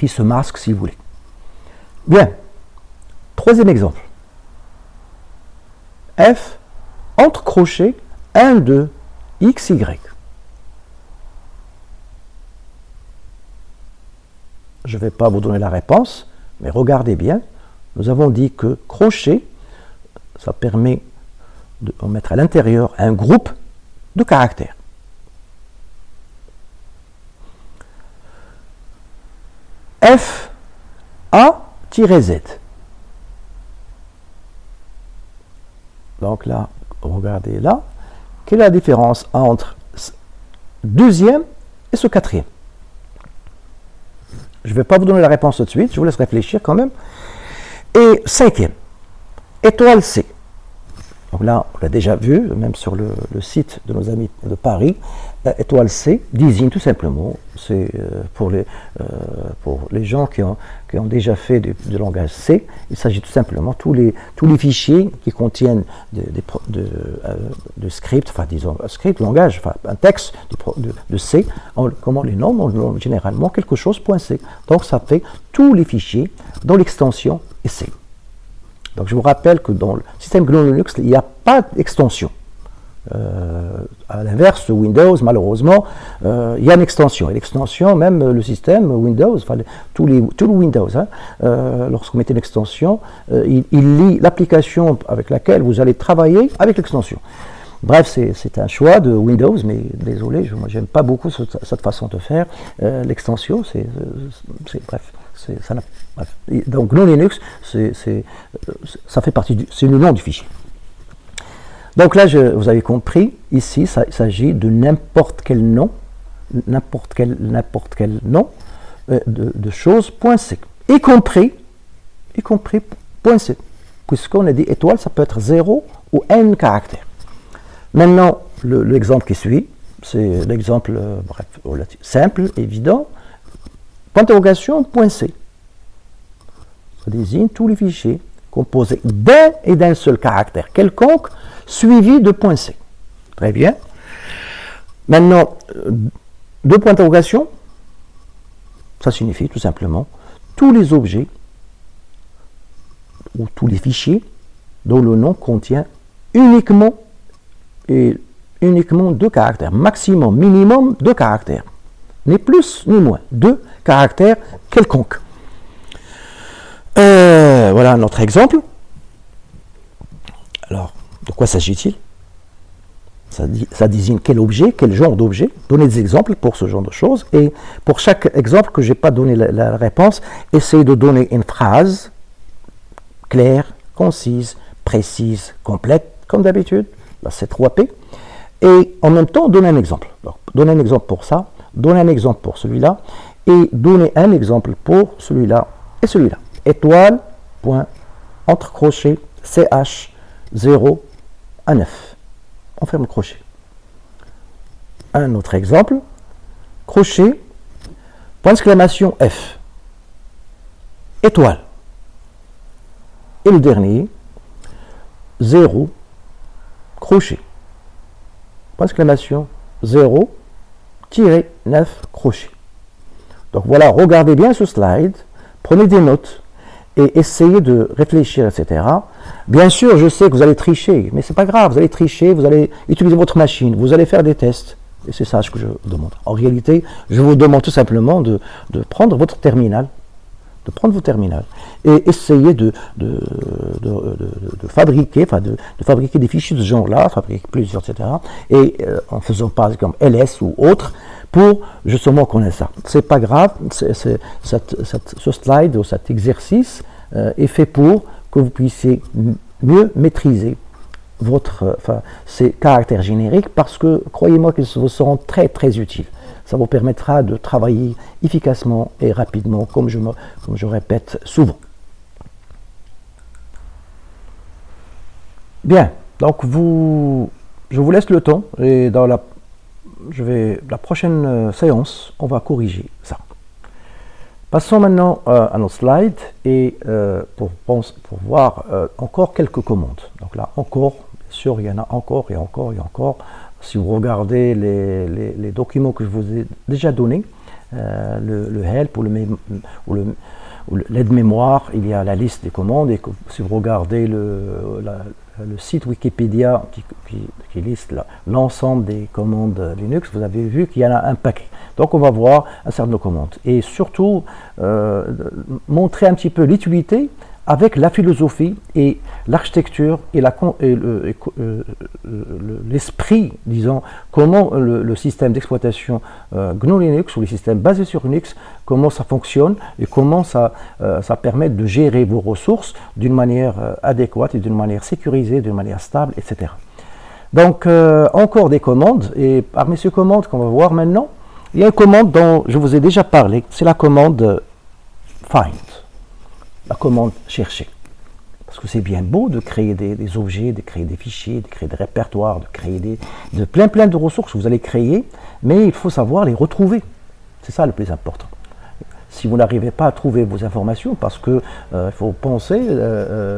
ce masque si vous voulez. Bien. Troisième exemple. F, entre crochets, 1, 2, X, Y. Je ne vais pas vous donner la réponse, mais regardez bien. Nous avons dit que crochet, ça permet de mettre à l'intérieur un groupe de caractères. F, A-Z. Donc là, regardez là, quelle est la différence entre deuxième et ce quatrième? Je ne vais pas vous donner la réponse tout de suite, je vous laisse réfléchir quand même. Et cinquième, étoile C. Donc là, on l'a déjà vu, même sur le site de nos amis de Paris, étoile C désigne tout simplement, c'est pour les gens qui ont déjà fait du langage C, il s'agit tout simplement tous les fichiers qui contiennent de script, enfin disons un script, langage, enfin un texte de C, comment les nomme, on nomme généralement quelque chose .c. Donc ça fait tous les fichiers dont l'extension est C. Donc je vous rappelle que dans le système GNU Linux, il n'y a pas d'extension. À l'inverse de Windows, malheureusement, il y a une extension. Et l'extension, même le système Windows, enfin tout le Windows, hein, lorsqu'on met une extension, il lit l'application avec laquelle vous allez travailler avec l'extension. Bref, c'est un choix de Windows, mais désolé, moi j'aime pas beaucoup cette façon de faire. L'extension, bref. Bref. Donc GNU Linux, ça fait partie c'est le nom du fichier. Donc là, vous avez compris, ici, il s'agit de n'importe quel nom, n'importe quel nom de choses, point C, y compris point C, puisqu'on a dit étoile, ça peut être 0 ou n caractères. Maintenant, l'exemple qui suit, c'est l'exemple simple, évident, point d'interrogation, point C. Ça désigne tous les fichiers composés d'un et d'un seul caractère quelconque, suivi de point C. Très bien. Maintenant, deux points d'interrogation, ça signifie tout simplement tous les objets ou tous les fichiers dont le nom contient uniquement deux caractères, maximum, minimum deux caractères, ni plus ni moins, deux caractères quelconques. Voilà notre exemple. Alors, de quoi s'agit-il? Ça désigne quel objet, quel genre d'objet. Donnez des exemples pour ce genre de choses. Et pour chaque exemple que je n'ai pas donné la réponse, essayez de donner une phrase claire, concise, précise, complète, comme d'habitude. Là, c'est 3P. Et en même temps, donnez un exemple. Alors, donnez un exemple pour ça, donnez un exemple pour celui-là, et donnez un exemple pour celui-là et celui-là. Étoile, point, entre crochets, CH, 0 à 9. On ferme le crochet. Un autre exemple, crochet, point d'exclamation F, étoile. Et le dernier, 0, crochet, point d'exclamation 0, 9, crochet. Donc voilà, regardez bien ce slide, prenez des notes et essayez de réfléchir, etc. Bien sûr, je sais que vous allez tricher, mais ce n'est pas grave, vous allez tricher, vous allez utiliser votre machine, vous allez faire des tests. Et c'est ça ce que je vous demande. En réalité, je vous demande tout simplement de prendre votre terminal, et essayer de fabriquer des fichiers de ce genre-là, fabriquer plusieurs, etc. Et en faisant par exemple ls ou autre, pour justement connaître ça. C'est pas grave, ce slide ou cet exercice est fait pour que vous puissiez mieux maîtriser ces caractères génériques, parce que croyez-moi qu'ils vous seront très très utiles. Ça vous permettra de travailler efficacement et rapidement, comme je répète souvent. Bien, donc je vous laisse le temps, et dans la prochaine séance, on va corriger ça. Passons maintenant à nos slides, et pour voir encore quelques commandes. Donc là, encore, bien sûr, il y en a encore et encore et encore. Si vous regardez les documents que je vous ai déjà donnés, le help ou l'aide-mémoire, il y a la liste des commandes, et si vous regardez le site Wikipédia qui liste l'ensemble des commandes Linux, vous avez vu qu'il y en a un paquet. Donc on va voir un certain nombre de commandes. Et surtout, montrer un petit peu l'utilité avec la philosophie et l'architecture et l'esprit, disons, comment le système d'exploitation GNU Linux ou les systèmes basés sur Unix, comment ça fonctionne et comment ça permet de gérer vos ressources d'une manière adéquate et d'une manière sécurisée, d'une manière stable, etc. Donc, encore des commandes, et parmi ces commandes qu'on va voir maintenant, il y a une commande dont je vous ai déjà parlé, c'est la commande find. La commande chercher. Parce que c'est bien beau de créer des objets, de créer des fichiers, de créer des répertoires, de créer plein de ressources que vous allez créer, mais il faut savoir les retrouver. C'est ça le plus important. Si vous n'arrivez pas à trouver vos informations, parce que il faut penser,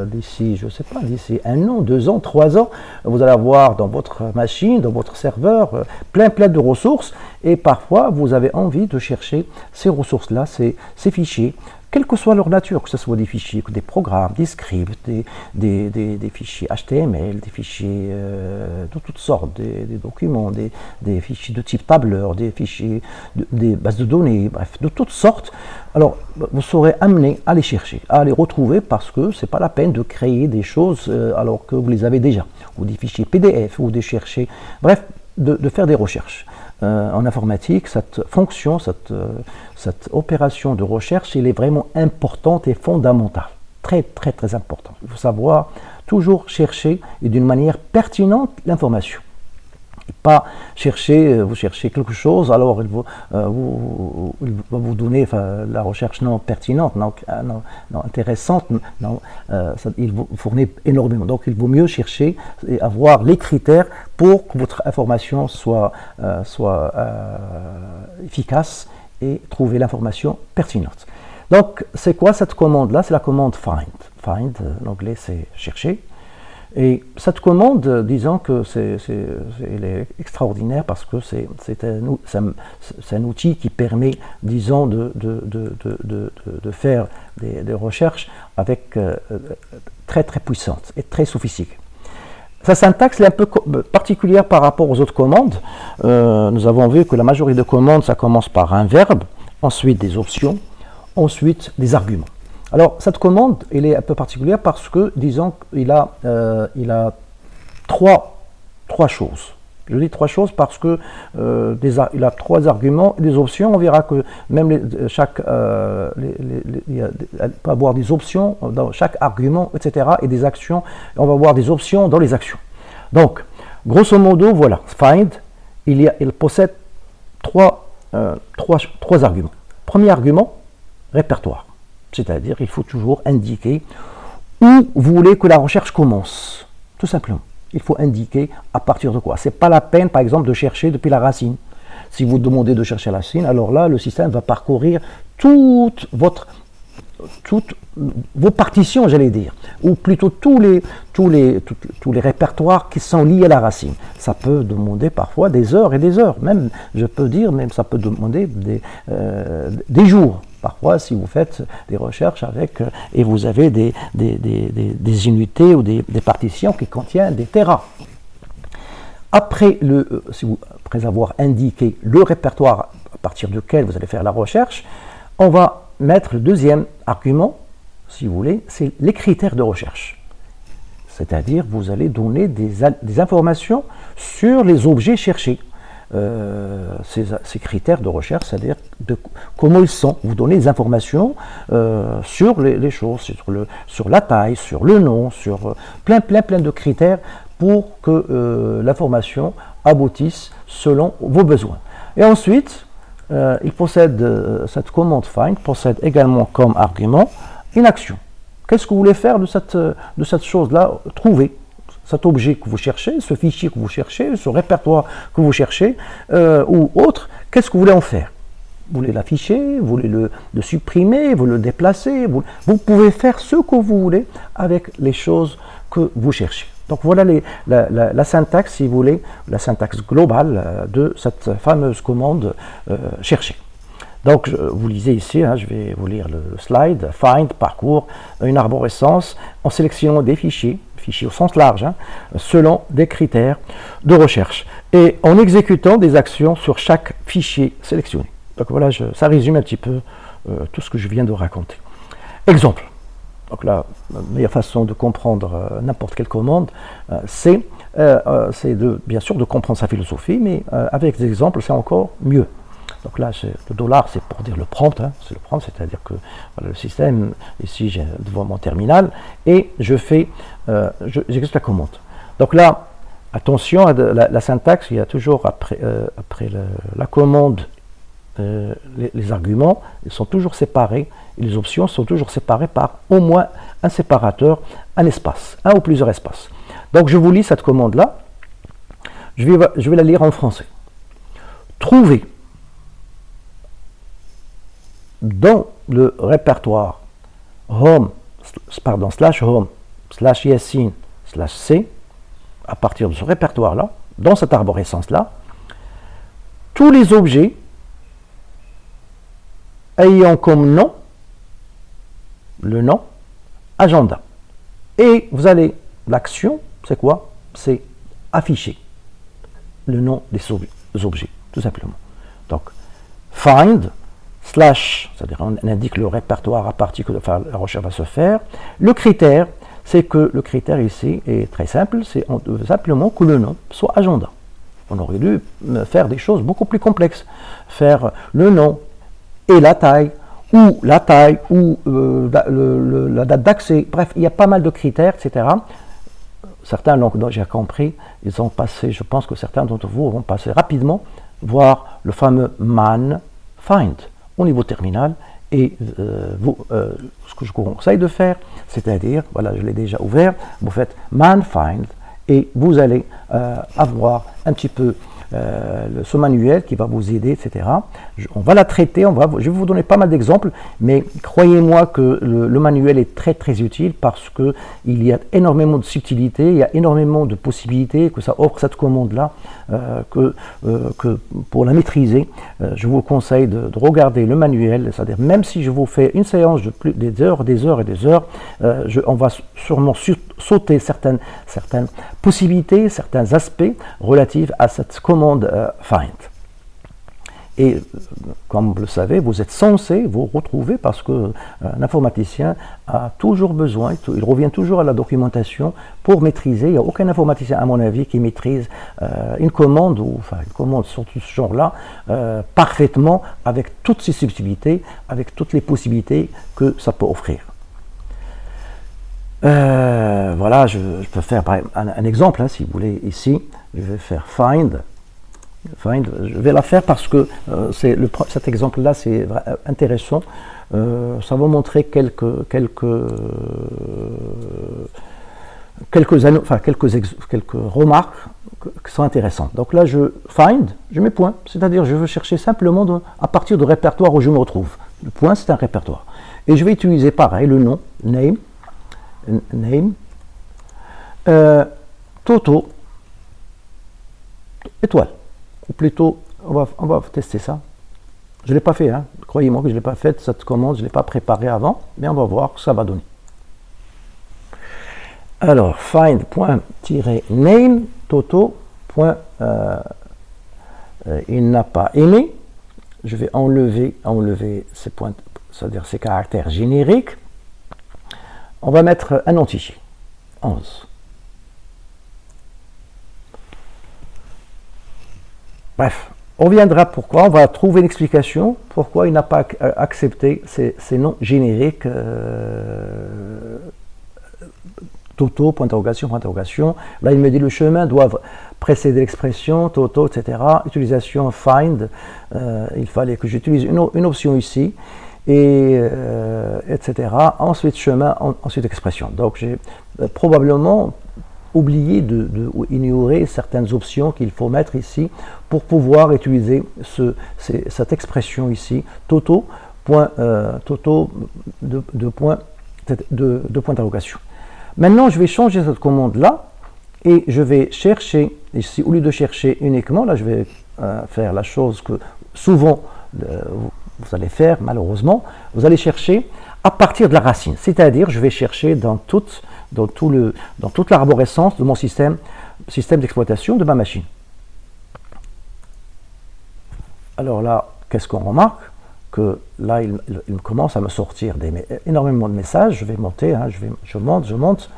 d'ici, je ne sais pas, d'ici 1 an, 2 ans, 3 ans, vous allez avoir dans votre machine, dans votre serveur, plein de ressources, et parfois vous avez envie de chercher ces ressources-là, ces fichiers, quelle que soit leur nature, que ce soit des fichiers, des programmes, des scripts, des fichiers HTML, des fichiers de toutes sortes, des documents, des fichiers de type tableur, des fichiers, des bases de données, bref, de toutes sortes. Alors, vous serez amené à les chercher, à les retrouver, parce que ce n'est pas la peine de créer des choses alors que vous les avez déjà, ou des fichiers PDF, ou des chercher, bref, de faire des recherches. En informatique, cette fonction, cette opération de recherche, elle est vraiment importante et fondamentale. Très importante. Il faut savoir toujours chercher et d'une manière pertinente l'information. Pas chercher, vous cherchez quelque chose, alors il va vous donner la recherche non pertinente, non intéressante, il vous fournit énormément. Donc il vaut mieux chercher et avoir les critères pour que votre information soit efficace et trouver l'information pertinente. Donc c'est quoi cette commande-là? C'est la commande find. Find, en anglais c'est chercher. Et cette commande, disons que elle est extraordinaire parce que c'est un outil qui permet, disons, de faire des recherches avec très très puissantes et très sophistiquées. Sa syntaxe est un peu particulière par rapport aux autres commandes. Nous avons vu que la majorité de commandes, ça commence par un verbe, ensuite des options, ensuite des arguments. Alors, cette commande, elle est un peu particulière parce que, disons, il a trois choses. Je dis trois choses parce que il a trois arguments et des options. On verra que même il peut avoir des options dans chaque argument, etc. et des actions. On va avoir des options dans les actions. Donc, grosso modo, voilà, find, il possède trois arguments. Premier argument, répertoire. C'est-à-dire qu'il faut toujours indiquer où vous voulez que la recherche commence. Tout simplement. Il faut indiquer à partir de quoi. Ce n'est pas la peine, par exemple, de chercher depuis la racine. Si vous demandez de chercher la racine, alors là, le système va parcourir toutes vos partitions, j'allais dire, ou plutôt tous les répertoires qui sont liés à la racine. Ça peut demander parfois des heures et des heures, même, je peux dire, même ça peut demander des jours. Parfois, si vous faites des recherches et vous avez des unités ou des partitions qui contiennent des terras. Après avoir indiqué le répertoire à partir duquel vous allez faire la recherche, on va mettre le deuxième argument, si vous voulez, c'est les critères de recherche. C'est-à-dire, vous allez donner des informations sur les objets cherchés. Ces critères de recherche, c'est-à-dire comment ils sont. Vous donnez des informations sur les choses, sur la taille, sur le nom, sur plein de critères pour que l'information aboutisse selon vos besoins. Et ensuite, cette commande find possède également comme argument une action. Qu'est-ce que vous voulez faire de cette chose-là? Trouver cet objet que vous cherchez, ce fichier que vous cherchez, ce répertoire que vous cherchez, ou autre, qu'est-ce que vous voulez en faire? Vous voulez l'afficher, vous voulez le supprimer, vous le déplacer, vous pouvez faire ce que vous voulez avec les choses que vous cherchez. Donc voilà la syntaxe, si vous voulez, la syntaxe globale de cette fameuse commande chercher. Donc vous lisez ici, je vais vous lire le slide, find, parcours, une arborescence en sélectionnant des fichiers au sens large, selon des critères de recherche, et en exécutant des actions sur chaque fichier sélectionné. Donc voilà, ça résume un petit peu tout ce que je viens de raconter. Exemple. Donc la meilleure façon de comprendre n'importe quelle commande, c'est bien sûr de comprendre sa philosophie, mais avec des exemples, c'est encore mieux. Donc là, le dollar, c'est pour dire le prompt, c'est le prompt, c'est-à-dire que voilà, le système, ici, j'ai devant mon terminal, et j'exécute la commande. Donc là, attention à la syntaxe, il y a toujours après la commande, les arguments, ils sont toujours séparés, et les options sont toujours séparées par au moins un séparateur, un espace, un ou plusieurs espaces. Donc je vous lis cette commande-là, je vais la lire en français. Trouver dans le répertoire home, /home/yassin/c, à partir de ce répertoire-là, dans cette arborescence-là, tous les objets ayant comme nom le nom agenda. Et vous allez, l'action, c'est quoi? C'est afficher le nom des objets, tout simplement. Donc, find, c'est-à-dire on indique le répertoire à partir de la recherche va se faire. Le critère, c'est que le critère ici est très simple, c'est simplement que le nom soit agenda. On aurait dû faire des choses beaucoup plus complexes. Faire le nom et la taille, ou la date d'accès. Bref, il y a pas mal de critères, etc. certains l'ont déjà compris, ils ont passé, je pense que certains d'entre vous vont passer rapidement voir le fameux man find au niveau terminal. Et ce que je vous conseille de faire, c'est-à-dire, voilà, je l'ai déjà ouvert, vous faites man find et vous allez avoir un petit peu ce manuel qui va vous aider, etc. On va la traiter, je vais vous donner pas mal d'exemples, mais croyez-moi que le manuel est très très utile parce qu'il y a énormément de subtilités, il y a énormément de possibilités que ça offre cette commande-là, que pour la maîtriser, je vous conseille de regarder le manuel, c'est-à-dire même si je vous fais une séance de des heures et des heures, on va sûrement sauter certaines possibilités, certains aspects relatifs à cette commande find. Et comme vous le savez, vous êtes censé vous retrouver parce qu'un informaticien a toujours besoin, il revient toujours à la documentation pour maîtriser. Il n'y a aucun informaticien, à mon avis, qui maîtrise une commande, une commande sur ce genre-là, parfaitement, avec toutes ses subtilités, avec toutes les possibilités que ça peut offrir. Voilà, je peux faire un exemple, si vous voulez, ici. Je vais faire find, je vais la faire parce que cet exemple-là, c'est intéressant. Ça va montrer quelques remarques qui sont intéressantes. Donc là, je mets point, c'est-à-dire je veux chercher simplement à partir du répertoire où je me retrouve. Le point, c'est un répertoire. Et je vais utiliser pareil, le nom, name, Toto, étoile. Ou plutôt, on va tester ça. Je ne l'ai pas fait, croyez-moi que je ne l'ai pas fait, cette commande, je ne l'ai pas préparée avant, mais on va voir ce que ça va donner. Alors, find.name, Toto, il n'a pas aimé. Je vais enlever ces points, c'est-à-dire ces caractères génériques. On va mettre un entier, 11. Bref, on reviendra pourquoi, on va trouver l'explication pourquoi il n'a pas accepté ces noms génériques Toto, point d'interrogation, point d'interrogation. Là, il me dit le chemin doit précéder l'expression Toto, etc. Utilisation find, il fallait que j'utilise une option ici, et etc. Ensuite chemin, ensuite expression. Donc j'ai probablement oublié de ignorer certaines options qu'il faut mettre ici pour pouvoir utiliser cette expression ici, Toto, de point d'interrogation. Maintenant, je vais changer cette commande-là et je vais chercher, ici, au lieu de chercher uniquement, là je vais faire la chose que souvent vous allez faire, malheureusement, vous allez chercher à partir de la racine, c'est-à-dire je vais chercher dans toute l'arborescence de mon système d'exploitation de ma machine. Alors là, qu'est-ce qu'on remarque? Que là, il commence à me sortir énormément de messages. Je vais monter, je monte.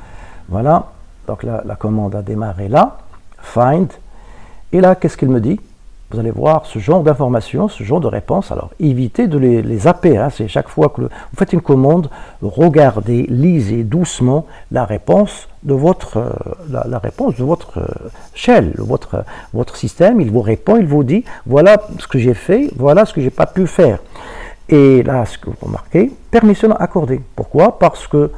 Voilà, donc là, la commande a démarré là, find. Et là, qu'est-ce qu'il me dit? Vous allez voir ce genre d'informations, ce genre de réponses. Alors, évitez de les zapper. C'est chaque fois que vous faites une commande, regardez, lisez doucement la réponse de votre shell, votre système. Il vous répond, il vous dit, voilà ce que j'ai fait, voilà ce que j'ai pas pu faire. Et là, ce que vous remarquez, permission accordée. Pourquoi? Parce que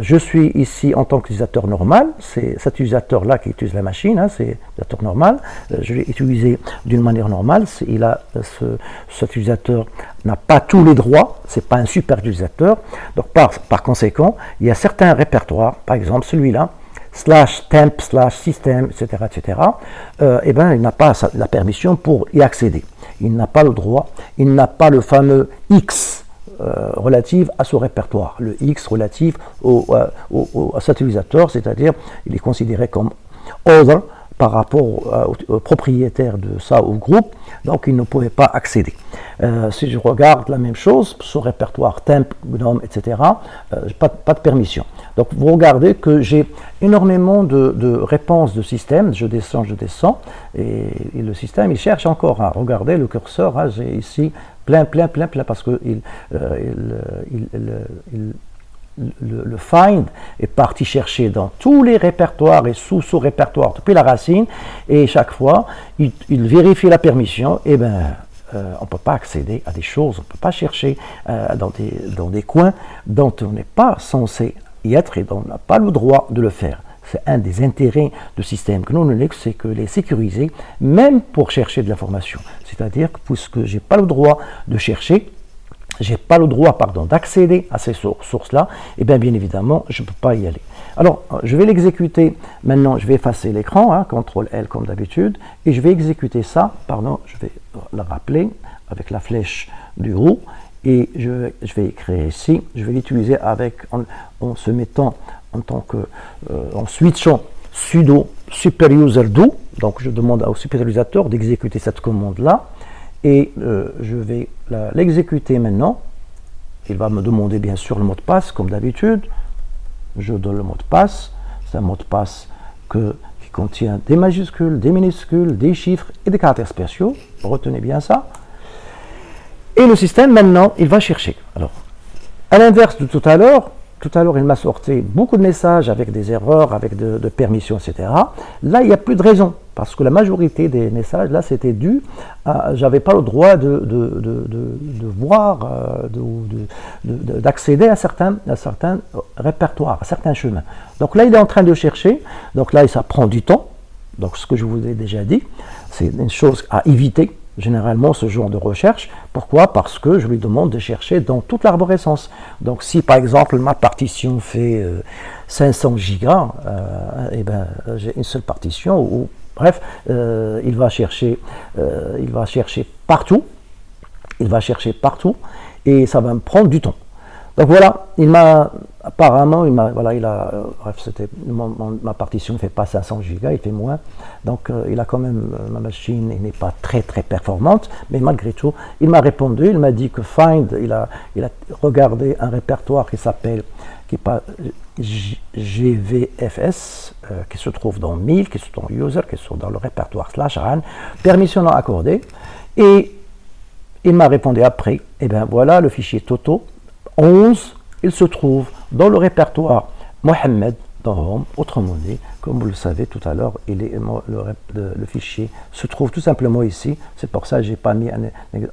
je suis ici en tant qu'utilisateur normal, c'est cet utilisateur-là qui utilise la machine, c'est l'utilisateur normal, je l'ai utilisé d'une manière normale, cet utilisateur n'a pas tous les droits, c'est pas un super utilisateur, donc par conséquent, il y a certains répertoires, par exemple celui-là, /temp, /system, etc., il n'a pas la permission pour y accéder. Il n'a pas le droit, il n'a pas le fameux X relatif à ce répertoire, le X relatif à cet utilisateur, c'est-à-dire il est considéré comme other par rapport au propriétaire de ça au groupe, donc il ne pouvait pas accéder. Si je regarde la même chose, ce répertoire temp, gnome, etc., pas de permission. Donc vous regardez que j'ai énormément de réponses de système, je descends, et le système il cherche encore. Regardez le curseur, j'ai ici plein, parce que le find est parti chercher dans tous les répertoires et sous-répertoires depuis la racine, et chaque fois, il vérifie la permission, et on ne peut pas accéder à des choses, on ne peut pas chercher dans des coins dont on n'est pas censé y être et dont on n'a pas le droit de le faire. C'est un des intérêts du système GNU/Linux, c'est que les sécuriser, même pour chercher de l'information. C'est-à-dire que puisque je n'ai pas le droit de chercher, j'ai pas le droit, d'accéder à ces sources-là, et bien évidemment, je ne peux pas y aller. Alors, je vais l'exécuter. Maintenant, je vais effacer l'écran, CTRL-L comme d'habitude, et je vais exécuter ça, je vais le rappeler avec la flèche du haut, et je vais écrire ici, je vais l'utiliser en se mettant en switchant sudo superuser-do, donc je demande au superutilisateur d'exécuter cette commande-là, et je vais l'exécuter maintenant. Il va me demander bien sûr le mot de passe comme d'habitude. Je donne le mot de passe. C'est un mot de passe qui contient des majuscules, des minuscules, des chiffres et des caractères spéciaux. Retenez bien ça. Et le système maintenant, il va chercher. Alors, à l'inverse de tout à l'heure, il m'a sorti beaucoup de messages avec des erreurs, avec de permissions, etc. Là, il n'y a plus de raison, parce que la majorité des messages, là, c'était dû à... J'avais pas le droit de voir, d'accéder à certains répertoires, à certains chemins. Donc là, il est en train de chercher. Donc là, ça prend du temps. Donc ce que je vous ai déjà dit, c'est une chose à éviter. Généralement, ce genre de recherche. Pourquoi? Parce que je lui demande de chercher dans toute l'arborescence. Donc, si par exemple ma partition fait 500 gigas, j'ai une seule partition. Ou bref, il va chercher partout. Il va chercher partout, et ça va me prendre du temps. Donc voilà, bref, ma partition ne fait pas 500 gigas, il fait moins. Donc il a quand même, ma machine n'est pas très performante, mais malgré tout, il m'a répondu, il m'a dit que find, il a regardé un répertoire qui GVFS, qui se trouve dans 1000, qui se trouve dans user, qui se trouve dans le répertoire /ran, permission non accordée, et il m'a répondu après, et bien voilà le fichier Toto 11, il se trouve dans le répertoire Mohammed dans Home. Autrement dit, comme vous le savez tout à l'heure, le fichier se trouve tout simplement ici. C'est pour ça que j'ai pas mis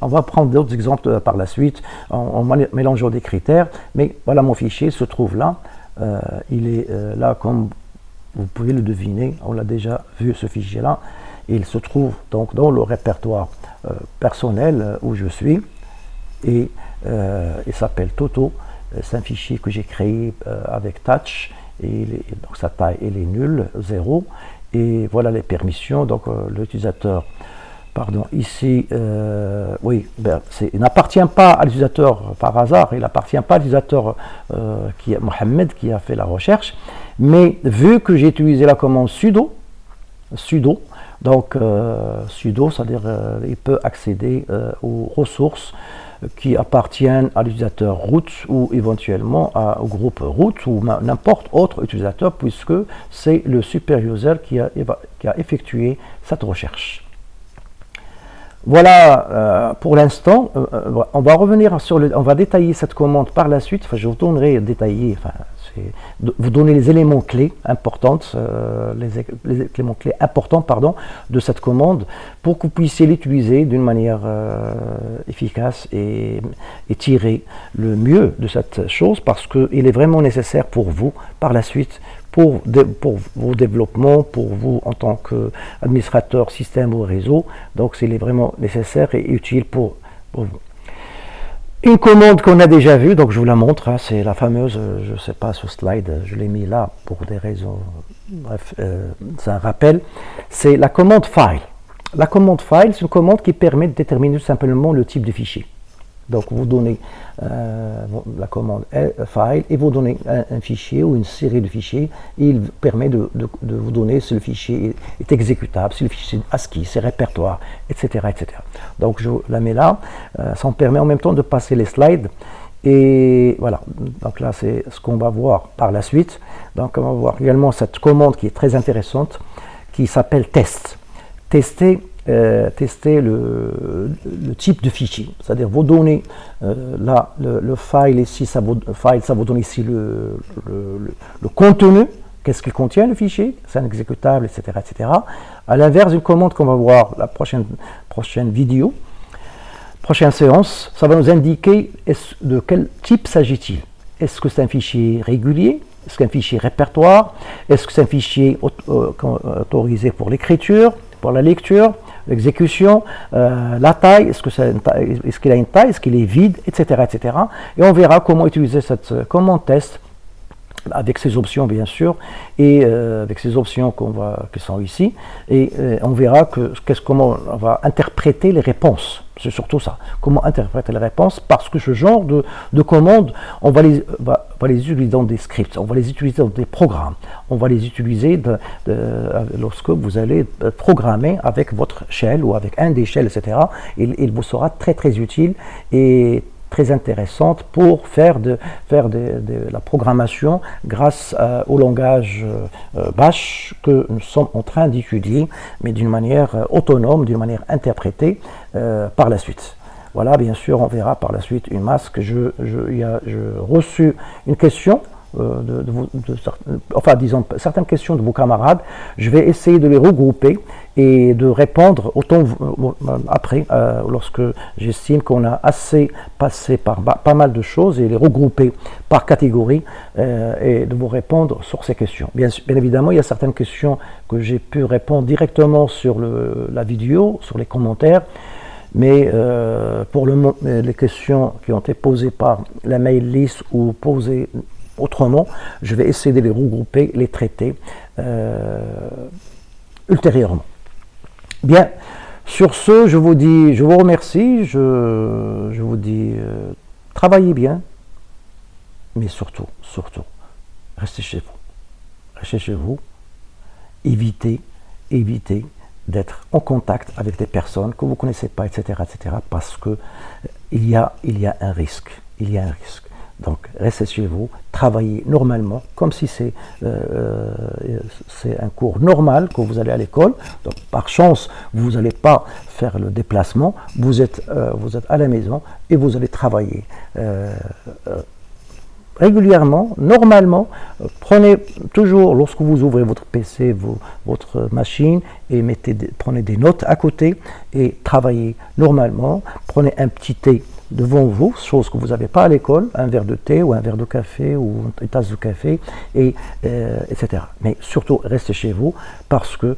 on va prendre d'autres exemples par la suite en mélangeant des critères, mais voilà, mon fichier se trouve là. Il est là, comme vous pouvez le deviner, on l'a déjà vu, ce fichier là. Il se trouve donc dans le répertoire personnel où je suis, et il s'appelle Toto. C'est un fichier que j'ai créé avec Touch, et donc sa taille elle est nulle, 0, et voilà les permissions. Donc l'utilisateur, ici, il n'appartient pas à l'utilisateur par hasard, il n'appartient pas à l'utilisateur Mohamed qui a fait la recherche, mais vu que j'ai utilisé la commande sudo, donc sudo, c'est-à-dire il peut accéder aux ressources qui appartiennent à l'utilisateur root, ou éventuellement au groupe root, ou n'importe autre utilisateur, puisque c'est le super user qui a effectué cette recherche. Voilà pour l'instant. On va revenir on va détailler cette commande par la suite. Enfin, je vous donnerai détailler, vous donner les éléments clés importantes, les éléments clés importants, de cette commande, pour que vous puissiez l'utiliser d'une manière efficace et tirer le mieux de cette chose, parce qu'il est vraiment nécessaire pour vous par la suite, pour vos développements, pour vous en tant qu'administrateur système ou réseau. Donc c'est vraiment nécessaire et utile pour vous. Une commande qu'on a déjà vue, donc je vous la montre, c'est la fameuse, je ne sais pas, ce slide, je l'ai mis là pour des raisons, bref, c'est un rappel, c'est la commande file. La commande file, c'est une commande qui permet de déterminer tout simplement le type de fichier. Donc vous donnez la commande file et vous donnez un fichier ou une série de fichiers, et il permet de vous donner si le fichier est exécutable, si le fichier est ASCII, ses répertoires, etc., etc. Donc je la mets là, ça me permet en même temps de passer les slides, et voilà. Donc là c'est ce qu'on va voir par la suite. Donc on va voir également cette commande qui est très intéressante, qui s'appelle test. Tester tester le type de fichier. C'est-à-dire vos données, là, le file ici, ça vous donne ici le contenu. Qu'est-ce qu'il contient le fichier? C'est un exécutable, etc., etc. À l'inverse, une commande qu'on va voir la prochaine vidéo, prochaine séance, ça va nous indiquer de quel type s'agit-il. Est-ce que c'est un fichier régulier? Est-ce que c'est un fichier répertoire? Est-ce que c'est un fichier autorisé pour l'écriture, pour la lecture, l'exécution, la taille, est-ce qu'il a une taille, est-ce qu'il est vide, etc., etc. Et on verra comment utiliser cette commande test avec ces options bien sûr, et avec ces options qui sont ici, et on verra comment on va interpréter les réponses. C'est surtout ça, comment interpréter les réponses, parce que ce genre de commandes, on va les utiliser dans des scripts, on va les utiliser dans des programmes, on va les utiliser lorsque vous allez programmer avec votre shell ou avec un des shells, etc. Il vous sera très très utile et très intéressante pour faire de la programmation grâce au langage Bash que nous sommes en train d'étudier, mais d'une manière autonome, d'une manière interprétée par la suite. Voilà, bien sûr, on verra par la suite une masque. J'ai reçu une question, disons, certaines questions de vos camarades. Je vais essayer de les regrouper et de répondre autant après, lorsque j'estime qu'on a assez passé par pas mal de choses, et les regrouper par catégorie et de vous répondre sur ces questions. Bien évidemment, il y a certaines questions que j'ai pu répondre directement sur la vidéo, sur les commentaires, mais pour les questions qui ont été posées par la mail list ou posées autrement, je vais essayer de les regrouper, les traiter ultérieurement. Bien, sur ce, je vous remercie, je vous dis travaillez bien, mais surtout, restez chez vous. Restez chez vous, évitez d'être en contact avec des personnes que vous ne connaissez pas, etc., parce que il y a un risque. Donc, restez chez vous, travaillez normalement, comme si c'est un cours normal que vous allez à l'école. Donc, par chance, vous n'allez pas faire le déplacement, vous êtes à la maison et vous allez travailler régulièrement, normalement. Prenez toujours, lorsque vous ouvrez votre PC, votre machine, et prenez des notes à côté et travaillez normalement. Prenez un petit thé devant vous, chose que vous n'avez pas à l'école, un verre de thé ou un verre de café ou une tasse de café, etc. Mais surtout, restez chez vous, parce que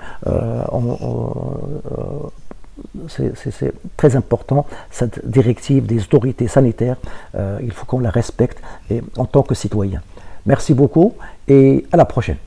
c'est très important, cette directive des autorités sanitaires, il faut qu'on la respecte en tant que citoyen. Merci beaucoup et à la prochaine.